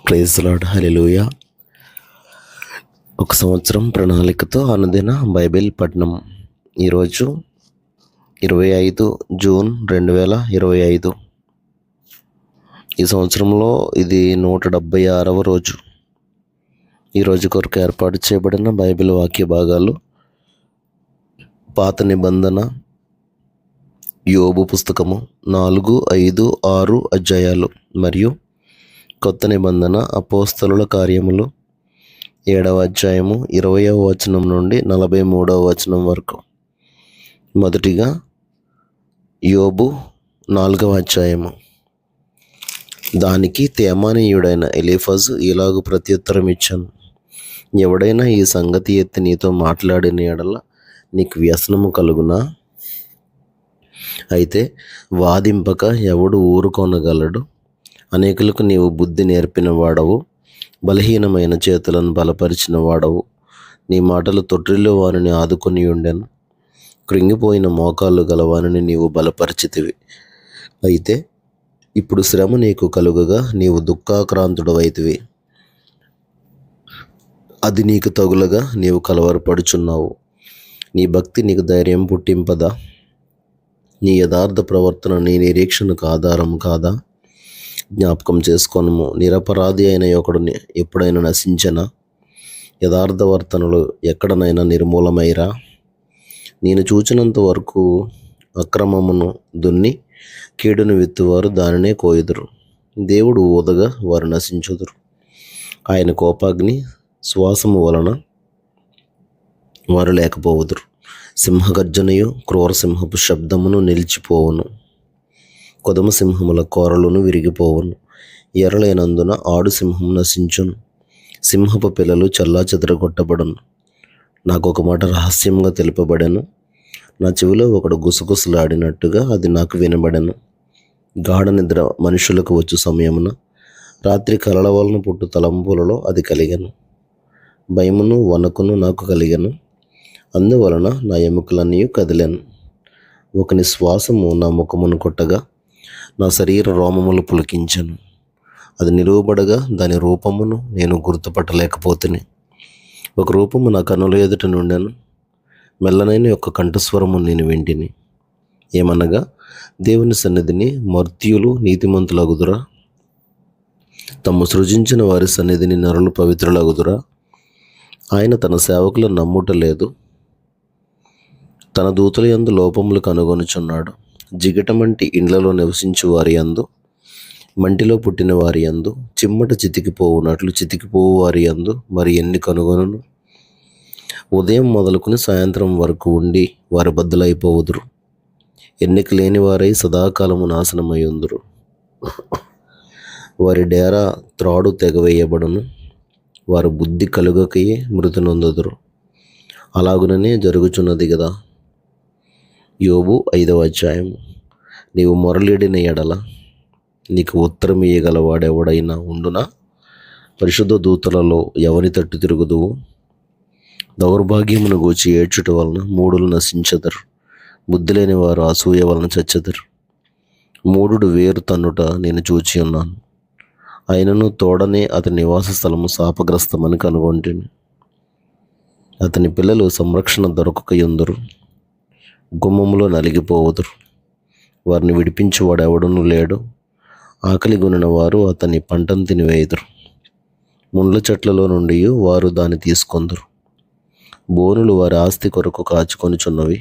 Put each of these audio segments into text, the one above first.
Praise lord, హల్లెలూయా. ఒక సంవత్సరం ప్రణాళికతో అనుదిన బైబిల్ పఠనం. ఈరోజు 25 జూన్ 2025. ఈ సంవత్సరంలో ఇది 176వ రోజు. ఈరోజు కొరకు ఏర్పాటు చేయబడిన బైబిల్ వాక్య భాగాలు: పాత నిబంధన యోబు పుస్తకము 4, 5, 6 అధ్యాయాలు, మరియు కొత్త నిబంధన అపోస్తలుల కార్యములు 7వ అధ్యాయము 20వ వచనం నుండి 43వ వచనం వరకు. మొదటిగా యోబు 4వ అధ్యాయము. దానికి తేమానీయుడైన ఎలీఫజు ఇలాగు ప్రత్యుత్తరం ఇచ్చాను: ఎవడైనా ఈ సంగతి ఎత్తి నీతో మాట్లాడిన ఎడల నీకు వ్యసనము కలుగునా? అయితే వాదింపక ఎవడు ఊరుకొనగలడు? అనేకులకు నీవు బుద్ధి నేర్పిన వాడవు, బలహీనమైన చేతులను బలపరిచిన వాడవు. నీ మాటలు తొట్టిలో వారిని ఆదుకొని ఉండెను, కృంగిపోయిన మోకాళ్ళు గలవారిని నీవు బలపరిచితివి. అయితే ఇప్పుడు శ్రమ నీకు కలుగగా నీవు దుఃఖాక్రాంతుడవైతివి. అది నీకు తగులగా నీవు కలవరపడుచున్నావు. నీ భక్తి నీకు ధైర్యం పుట్టింపదా? నీ యథార్థ ప్రవర్తన నీ నిరీక్షణకు ఆధారం కాదా? జ్ఞాపకం చేసుకొనుము. నిరపరాధి అయిన ఒకడు ఎప్పుడైనా నశించనా? యథార్థవర్తనలు ఎక్కడనైనా నిర్మూలమైరా? నేను చూచినంత వరకు అక్రమమును దున్ని కీడును విత్తువారు దానినే కోయుదురు. దేవుడు ఊదగా వారు నశించుదురు. ఆయన కోపాగ్ని శ్వాసము వలన వారు లేకపోవుదురు. సింహగర్జనయు క్రూర సింహపు శబ్దమును నిలిచిపోవును. కొదమ సింహముల కోరలను విరిగిపోవును. ఎరలేనందున ఆడు సింహము నశించును. సింహపు పిల్లలు చెల్లాచెదరగొట్టబడును. నాకు ఒక మాట రహస్యంగా తెలుపబడెను. నా చెవిలో ఒకడు గుసగుసలాడినట్టుగా అది నాకు వినబడెను. గాఢ నిద్ర మనుషులకు వచ్చు సమయమున రాత్రి కలల వలన పుట్టు తలంపులలో అది కలిగెను. భయమును వణకును నాకు కలిగెను. అందువలన నా ఎముకలన్నీ కదిలాను. ఒకని శ్వాసము నా ముఖమును కొట్టగా నా శరీర రోమములు పులికించెను. అది నిలువబడగా దాని రూపమును నేను గుర్తుపట్టలేకపోతుని. ఒక రూపము నా కనుల ఎదుట నుండెను. మెల్లనైన యొక్క కంఠస్వరము నేను వింటిని. ఏమనగా, దేవుని సన్నిధిని మర్త్యులు నీతిమంతులగుదురా? తమ్ము సృజించిన వారి సన్నిధిని నరులు పవిత్రులగుదురా? ఆయన తన సేవకులను నమ్ముట లేదు. తన దూతల యందు లోపములు కనుగొనుచున్నాడు. జిగటమంటి ఇండ్లలో నివసించు వారి యందు, మంటిలో పుట్టిన వారి యందు, చిమ్మట చితికిపోవునట్లు చితికిపోవు వారి యందు మరి ఎన్ని కనుగొనును? ఉదయం మొదలుకుని సాయంత్రం వరకు ఉండి వారి బద్దలైపోవుదురు. ఎన్నిక లేని వారై సదాకాలము నాశనమై ఉందురు. వారి డేరా త్రాడు తెగవేయబడును. వారు బుద్ధి కలుగకయే మృతి నొందుదురు. అలాగుననే జరుగుచున్నది కదా. యోబు 5వ అధ్యాయం. నీవు మొరలిడిన ఎడల నీకు ఉత్తరం ఇయ్యగలవాడెవడైనా ఉండునా? పరిశుద్ధ దూతలలో ఎవని తట్టు తిరుగుదువు? దౌర్భాగ్యమును గూర్చి ఏడ్చుట వలన మూఢులు నశించెదరు. బుద్ధి లేని వారు అసూయ వలన చచ్చెదరు. మూఢుడు వేరు తన్నుట నేను చూచి ఉన్నాను. అయినను తోడనే అతని నివాస స్థలము శాపగ్రస్తమని కనుగొంటిని. అతని పిల్లలు సంరక్షణ దొరకకయుందురు. గుమ్మములో నలిగిపోవుదురు. వారిని విడిపించువాడు ఎవడునూ లేడు. ఆకలి గొనిన వారు అతని పంటను తినివేయుదురు. ముండ్ల చెట్లలో నుండి వారు దాన్ని తీసుకొందురు. బోనులు వారి ఆస్తి కొరకు కాచుకొనుచున్నవి.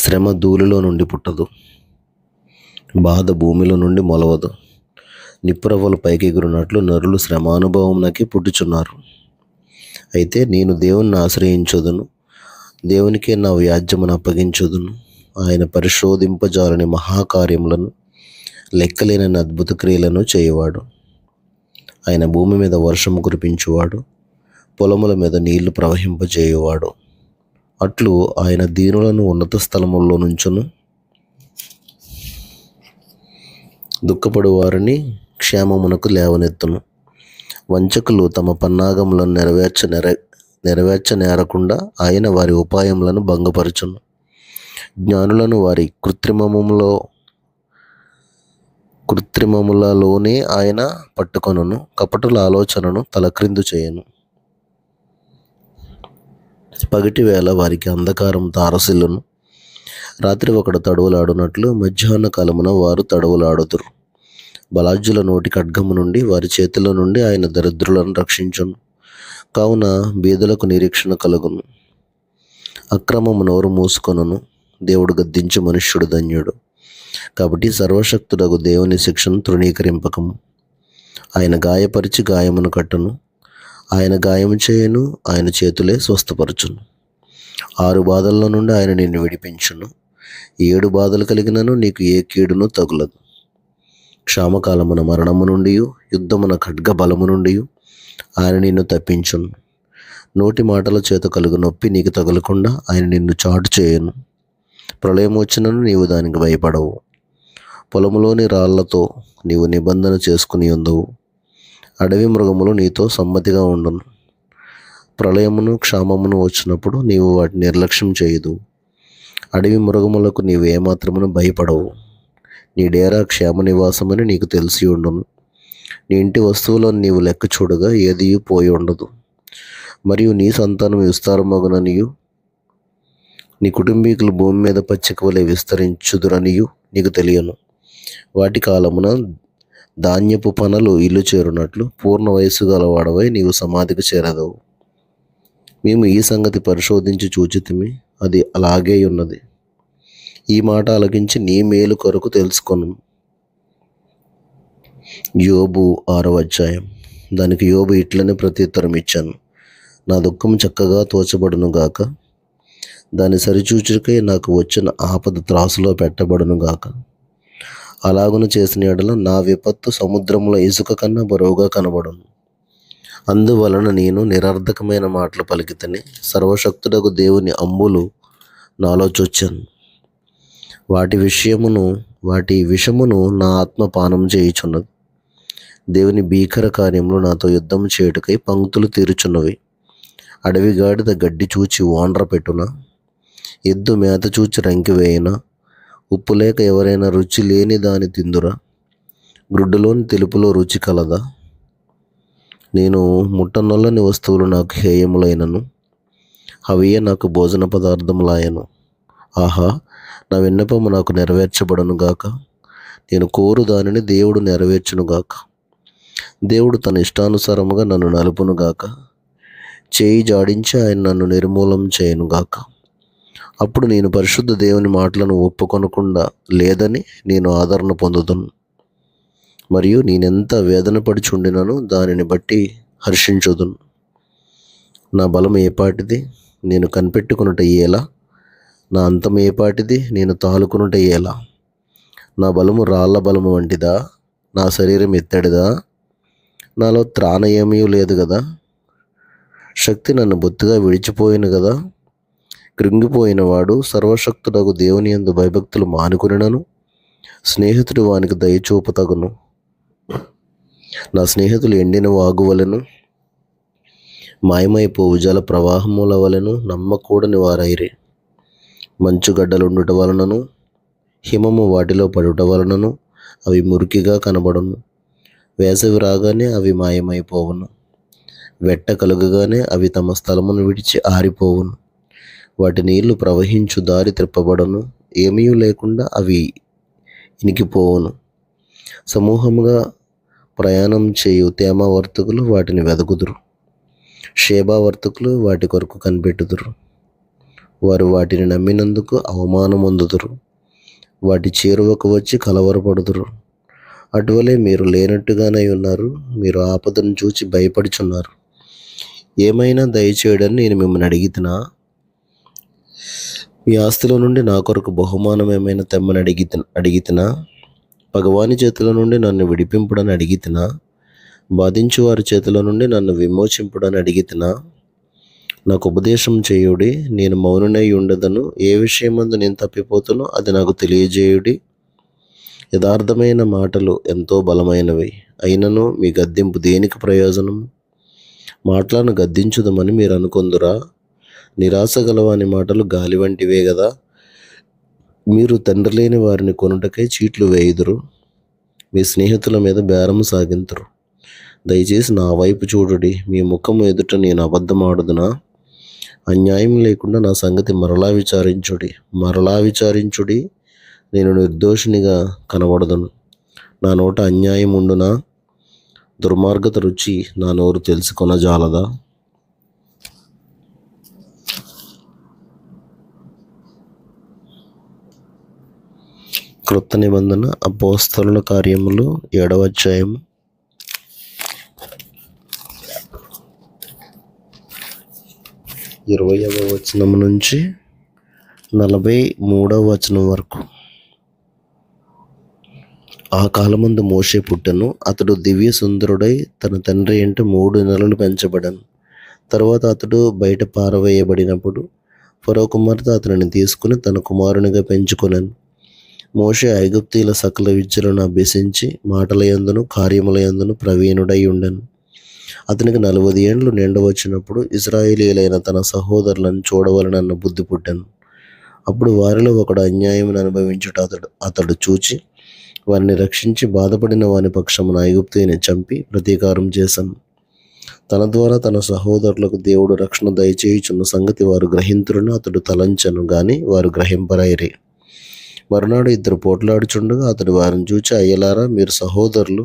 శ్రమ ధూళిలో నుండి పుట్టదు, బాధ భూమిలో నుండి మొలవదు. నిప్పురవ్వలు పైకి ఎగురునట్లు నరులు శ్రమానుభవంనకి పుట్టుచున్నారు. అయితే నేను దేవుణ్ణి ఆశ్రయించుదును, దేవునికే నా వ్యాజ్యమును అప్పగించుదును. ఆయన పరిశోధింపజాలని మహాకార్యములను, లెక్కలేనని అద్భుత క్రియలను చేయవాడు. ఆయన భూమి మీద వర్షము కురిపించువాడు, పొలముల మీద నీళ్లు ప్రవహింపజేయువాడు. అట్లు ఆయన దీనులను ఉన్నత స్థలముల్లో నుంచును, దుఃఖపడు వారిని క్షేమమునకు లేవనెత్తును. వంచకులు తమ పన్నాగములను నెరవేర్చనేరకుండా ఆయన వారి ఉపాయములను భంగపరచును. జ్ఞానులను వారి కృత్రిమములలోనే ఆయన పట్టుకొనును, కపటుల ఆలోచనను తలక్రిందు చేయను. పగటి వేళ వారికి అంధకారం తారసిల్లును, రాత్రి ఒకడు తడవులాడునట్లు మధ్యాహ్న కాలమున వారు తడవులాడుదురు. బలాజ్యుల నోటి ఖడ్గము నుండి వారి చేతిలో నుండి ఆయన దరిద్రులను రక్షించును. కావున బీదలకు నిరీక్షణ కలుగును. అక్రమము నోరు మూసుకొనును, దేవుడు గద్దించు మనుష్యుడు ధన్యుడు. కాబట్టి సర్వశక్తుడగు దేవుని శిక్షను తృణీకరింపకము. ఆయన గాయపరిచి గాయమును కట్టును, ఆయన గాయము చేయను, ఆయన చేతులే స్వస్థపరచును. 6 బాధల్లో నుండి ఆయన నిన్ను విడిపించును, 7 బాధలు కలిగినను నీకు ఏ కీడును తగులదు. క్షామకాలమున మరణము నుండి, యుద్ధమున ఖడ్గ బలము నుండి ఆయన నిన్ను తప్పించును. నోటి మాటల చేత కలుగు నొప్పి నీకు తగలకుండా ఆయన నిన్ను చాటు చేయను. ప్రళయం వచ్చినను నీవు దానికి భయపడవు. పొలములోని రాళ్లతో నీవు నిబంధన చేసుకుని ఉండవు. అడవి మృగములు నీతో సమ్మతిగా ఉండును. ప్రళయమును క్షామమును వచ్చినప్పుడు నీవు వాటిని నిర్లక్ష్యం చేయదు. అడవి మృగములకు నీవు ఏమాత్రమును భయపడవు. నీ డేరా క్షేమ నివాసమని నీకు తెలిసి ఉండును. నీ ఇంటి వస్తువులను నీవు లెక్క చూడగా ఏదియూ పోయి ఉండదు. మరియు నీ సంతానం విస్తారమగుననియు, నీ కుటుంబీకులు భూమి మీద పచ్చిక వలె విస్తరించుదురనియు నీకు తెలియను. వాటి కాలమున ధాన్యపు పనలు ఇల్లు చేరునట్లు పూర్ణ వయస్సు గలవాడవై నీవు సమాధికి చేరదవు. మేము ఈ సంగతి పరిశోధించి చూచితిమి, అది అలాగే ఉన్నది. ఈ మాట ఆలకించి నీ మేలు కొరకు తెలుసుకొను. యోబు 6వ అధ్యాయం. దానికి యోబు ఇట్లనే ప్రత్యుత్తరం ఇచ్చాను: నా దుఃఖం చక్కగా తోచబడును గాక, దాన్ని సరిచూచుకై నాకు వచ్చిన ఆపద త్రాసులో పెట్టబడును గాక. అలాగున చేసిన యెడల నా విపత్తు సముద్రముల ఇసుక కన్నా బరువుగా కనబడును. అందువలన నేను నిరర్ధకమైన మాటలు పలికితేనే సర్వశక్తుడకు దేవుని అంబులు నాలో చొచ్చాను. వాటి విషమును నా ఆత్మ పానం చేయుచున్నది. దేవుని భీకర కార్యములు నాతో యుద్ధం చేయుటకై పంక్తులు తీరుచున్నవి. అడవి గాడిద గడ్డి చూచి ఓండ్ర పెట్టునా, ఎద్దు మేత చూచి రంకివేయునా, ఉప్పు లేక ఎవరైనా రుచి లేని దాని తిందురా, గ్రుడ్డులోని తెలుపులో రుచి కలదా? నేను ముట్టనొల్లని వస్తువులు నాకు హేయములైనను, అవియే నాకు భోజన పదార్థములాయను. ఆహా, నా విన్నపము నాకు నెరవేర్చబడును గాక, నేను కోరు దానిని దేవుడు నెరవేర్చును గాక. దేవుడు తన ఇష్టానుసారముగా నన్ను నలుపును గాక, చేయి జాడించి ఆయన నన్ను నిర్మూలం చేయను గాక. అప్పుడు నేను పరిశుద్ధ దేవుని మాటలను ఒప్పుకొనకుండా లేదని నేను ఆదరణ పొందుదును. మరియు నేనెంత వేదన పడిచుండినను దానిని బట్టి హర్షించుదును. నా బలం ఏపాటిది, నేను కనిపెట్టుకునుట ఎలా? నా అంతం ఏపాటిది, నేను తాలుకునుట ఎలా? నా బలము రాళ్ల బలము వంటిదా? నా శరీరం ఎత్తడిదా? నాలో త్రాణ ఏమీ లేదు కదా. శక్తి నన్ను బొత్తుగా విడిచిపోయిన కదా. కృంగిపోయిన వాడు సర్వశక్తుడగు దేవుని యందు భయభక్తులు మానుకునినను స్నేహితుడు వానికి దయచూపతగును. నా స్నేహితులు ఎండిన వాగువలెను, మాయమైపోవు జల ప్రవాహముల వలెను నమ్మకూడని వారైరి. మంచుగడ్డలుండుట వలనను హిమము వాటిలో పడుట వలనను అవి మురికిగా కనబడును. వేసవి రాగానే అవి మాయమైపోవును. వెట్ట కలుగగానే అవి తమ స్థలమును విడిచి ఆరిపోవును. వాటి నీళ్లు ప్రవహించు దారి త్రిప్పబడను, ఏమీ లేకుండా అవి ఇనికిపోవును. సమూహముగా ప్రయాణం చేయు తేమ వర్తకులు వాటిని వెదకుదురు. షేబా వర్తకులు వాటి కొరకు కనిపెట్టుదురు. వారు వాటిని నమ్మినందుకు అవమానమొందుదురు. వాటి చేరువకు వచ్చి కలవరపడుదురు. అటువలే మీరు లేనట్టుగానే ఉన్నారు. మీరు ఆపదను చూచి భయపడుచున్నారు. ఏమైనా దయచేయడని నేను మిమ్మల్ని మీ ఆస్తిలో నుండి నా కొరకు బహుమానం ఏమైనా తెమ్మని అడిగితినా? పగవాని చేతుల నుండి నన్ను విడిపింపుడని అడిగితినా? బాధించు వారి చేతుల నుండి నన్ను విమోచింపుడని అడిగితినా? నాకు ఉపదేశం చేయుడి, నేను మౌనునై ఉండదను. ఏ విషయమందు నేను తప్పిపోతునో అది నాకు తెలియజేయుడి. యథార్థమైన మాటలు ఎంతో బలమైనవి, అయినను మీ గద్దింపు దేనికి ప్రయోజనం? మాటలను గద్దించుదామని మీరు అనుకొందురా? నిరాశ గలవాని మాటలు గాలి వంటివే గదా. మీరు తండ్రి లేని వారిని కొనుటకై చీట్లు వేయుదురు, మీ స్నేహితుల మీద బేరము సాగింతురు. దయచేసి నా వైపు చూడుడి, మీ ముఖము ఎదుట నేను అబద్ధమాడుదునా? అన్యాయం లేకుండా నా సంగతి మరలా విచారించుడి, నేను నిర్దోషినిగా కనబడదును. నా నోట అన్యాయం ఉండునా? దుర్మార్గత రుచి నా నోరు తెలుసుకొనజాలదా? క్రొత్త నిబంధన అపోస్తలుల కార్యములు 7వ అధ్యాయము 20వ వచనం నుంచి 43వ వచనం వరకు. ఆ కాలమందు మోషే పుట్టెను. అతడు దివ్య సుందరుడై తన తండ్రి ఇంట 3 నెలలు పెంచబడను. తరువాత అతడు బయట పారవేయబడినప్పుడు ఫరో కుమార్తె అతనిని తీసుకుని తన కుమారునిగా పెంచుకొనెను. మోషే ఐగుప్తీయుల సకల విద్యలను అభ్యసించి మాటలయందును కార్యములయందును ప్రవీణుడై ఉండెను. అతనికి 40 ఏండ్లు నిండవచ్చినప్పుడు ఇశ్రాయేలీయులైన తన సహోదరులను చూడవలనన్న బుద్ధి పుట్టెను. అప్పుడు వారిలో ఒకడు అన్యాయమును అనుభవించుట అతడు చూచి వారిని రక్షించి బాధపడిన వాని పక్షమున ఐగుప్తీయుని చంపి ప్రతీకారం చేశాను. తన ద్వారా తన సహోదరులకు దేవుడు రక్షణ దయచేయుచున్న సంగతి వారు గ్రహింతురని అతడు తలంచెను గాని వారు గ్రహింపరైరి. మరునాడు 2 పోట్లాడుచుండగా అతడు వారిని చూచి, అయ్యలారా, మీరు సహోదరులు,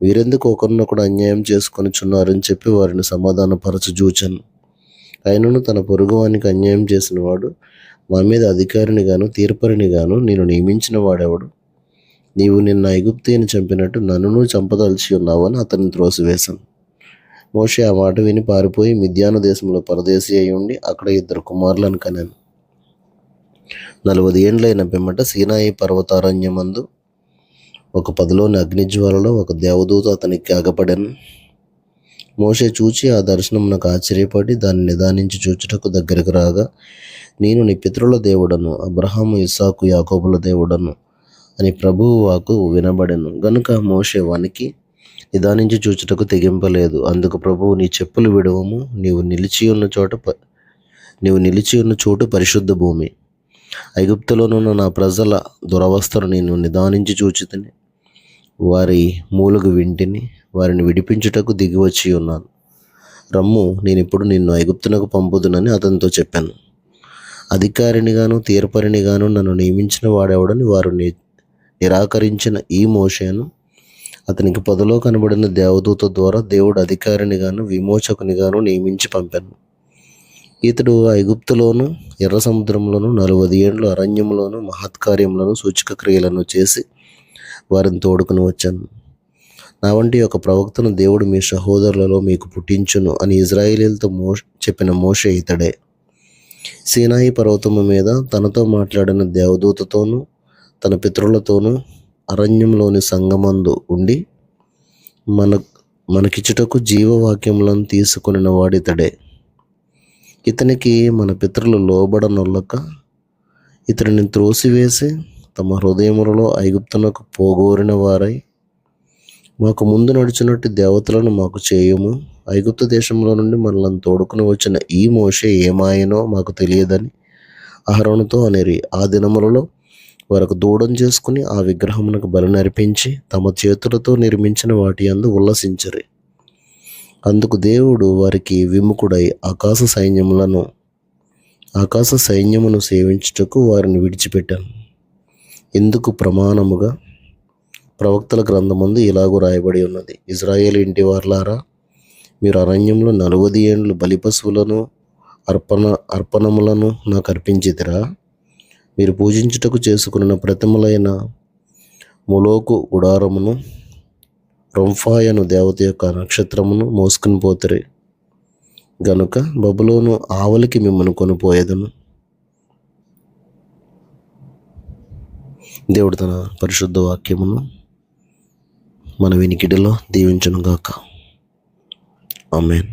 వీరెందుకు ఒకరినొకడు అన్యాయం చేసుకొనిచున్నారని చెప్పి వారిని సమాధానపరచజూచెను. ఆయనను తన పొరుగువానికి అన్యాయం చేసిన వాడు మా మీద అధికారిని గాను తీర్పరిని గాను నేను నియమించిన వాడెవడు? నీవు నిన్న ఐగుప్తీయుని చంపినట్టు నన్నును చంపదలిచి ఉన్నావని అతన్ని త్రోసివేశాను. మోషే ఆ మాట విని పారిపోయి మిద్యాను దేశంలో పరదేశి అయి ఉండి అక్కడ 2 కుమారులను కనెను. 40 ఏండ్లైన పిమ్మట సీనాయి పర్వతారణ్యమందు ఒక పదిలోని అగ్నిజ్వాలలో ఒక దేవదూత అతనికి అగపడెను. మోషే చూచి ఆ దర్శనమునకు ఆశ్చర్యపడి దాన్ని నిదానించి చూచుటకు దగ్గరకు రాగా, నేను నీ పితరుల దేవుడను, అబ్రహాము, ఇస్సాకు, యాకోబుల దేవుడను అని ప్రభువు వాక్కు వినబడెను. గనుక మోషే వణికి నిదానించి చూచుటకు తెగింపలేదు. అందుకు ప్రభువు, నీ చెప్పులు విడువము, నీవు నిలిచి ఉన్న చోటు పరిశుద్ధ భూమి. ఐగుప్తులోనున్న నా ప్రజల దురవస్థను నేను నిదానించి చూచితిని. వారి మూలుగు వింటిని, వారిని విడిపించుటకు దిగివచ్చి ఉన్నాను. రమ్ము, నేనిప్పుడు నిన్ను ఐగుప్తునకు పంపుదునని అతనితో చెప్పాను. అధికారినిగాను తీర్పరినిగాను నన్ను నియమించిన వాడెవడని వారు నిరాకరించిన ఈ మోషేను అతనికి పొదలో కనబడిన దేవదూత ద్వారా దేవుడు అధికారినిగాను విమోచకునిగాను నియమించి పంపాను. ఇతడు ఐగుప్తులోను ఎర్ర సముద్రంలోను 40 ఏండ్లు అరణ్యములోను మహత్కార్యములను సూచక క్రియలను చేసి వారిని తోడుకుని వచ్చాను. నా వంటి ఒక ప్రవక్తను దేవుడు మీ సహోదరులలో మీకు పుట్టించును అని ఇశ్రాయేలీయులతో చెప్పిన మోషే ఇతడే. సీనాయి పర్వతము మీద తనతో మాట్లాడిన దేవదూతతోనూ తన పితరులతోనూ అరణ్యంలోని సంగమందు ఉండి మనకిచ్చుటకు జీవవాక్యములను తీసుకొనిన వాడితడే. ఇతనికి మన పితరులు లోబడనొల్లక ఇతనిని త్రోసివేసి తమ హృదయములలో ఐగుప్తునకు పోగోరిన వారై, మాకు ముందు నడిచినట్టు దేవతలను మాకు చేయము, ఐగుప్తు దేశంలో నుండి మనలను తోడుకుని వచ్చిన ఈ మోషే ఏమాయనో మాకు తెలియదని అహరోనుతో అనిరి. ఆ దినములలో వారికి దూడం చేసుకుని ఆ విగ్రహమునకు బలి నర్పించి తమ చేతులతో నిర్మించిన వాటి యందు ఉల్లసించరి. అందుకు దేవుడు వారికి విముఖుడై ఆకాశ సైన్యమును సేవించుటకు వారిని విడిచిపెట్టాను. ఇందుకు ప్రమాణముగా ప్రవక్తల గ్రంథమందు ఇలాగూ రాయబడి ఉన్నది, ఇశ్రాయేలు ఇంటి వారలారా, మీరు అరణ్యంలో 40 ఏండ్లు బలిపశువులను అర్పణములను నాకు అర్పించితిరా? మీరు పూజించుటకు చేసుకున్న ప్రతిమలైన మొలోకు గుడారమును, రొంఫాయను దేవత యొక్క నక్షత్రమును మోసుకుని పోతిరి. గనుక బబులోను ఆవలికి మిమ్మల్ని కొనిపోయేదను. దేవుడు తన పరిశుద్ధ వాక్యమును మన వినికిడిలో దీవించునుగాక. ఆమేన్.